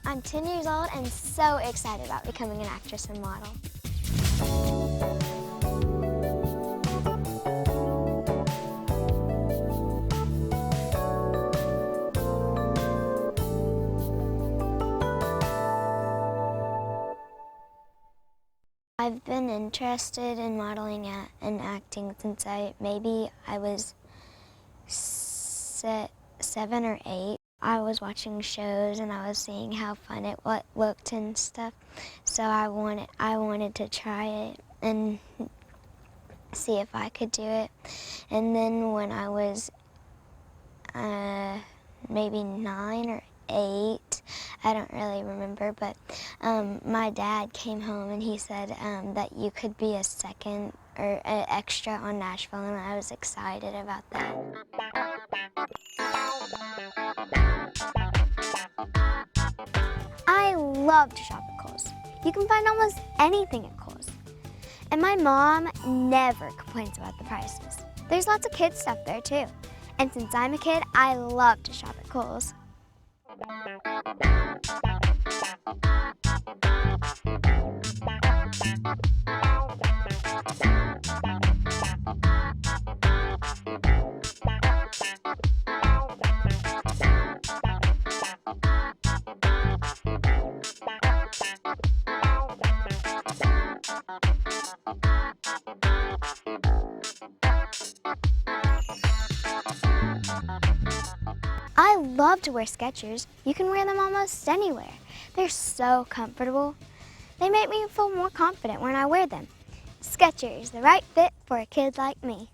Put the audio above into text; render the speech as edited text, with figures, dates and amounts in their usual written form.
I'm 10 years old and so excited about becoming an actress and model. I've been interested in modeling and acting since I was 7 or 8. I was watching shows and I was seeing how fun it looked and stuff. So I wanted to try it and see if I could do it. And then when I was maybe 9 or 8, I don't really remember, but my dad came home and he said that you could be a second or an extra on Nashville, and I was excited about that. I love to shop at Kohl's. You can find almost anything at Kohl's. And my mom never complains about the prices. There's lots of kids stuff there too. And since I'm a kid, I love to shop at Kohl's. I love to wear Skechers. You can wear them almost anywhere. They're so comfortable. They make me feel more confident when I wear them. Skechers, the right fit for a kid like me.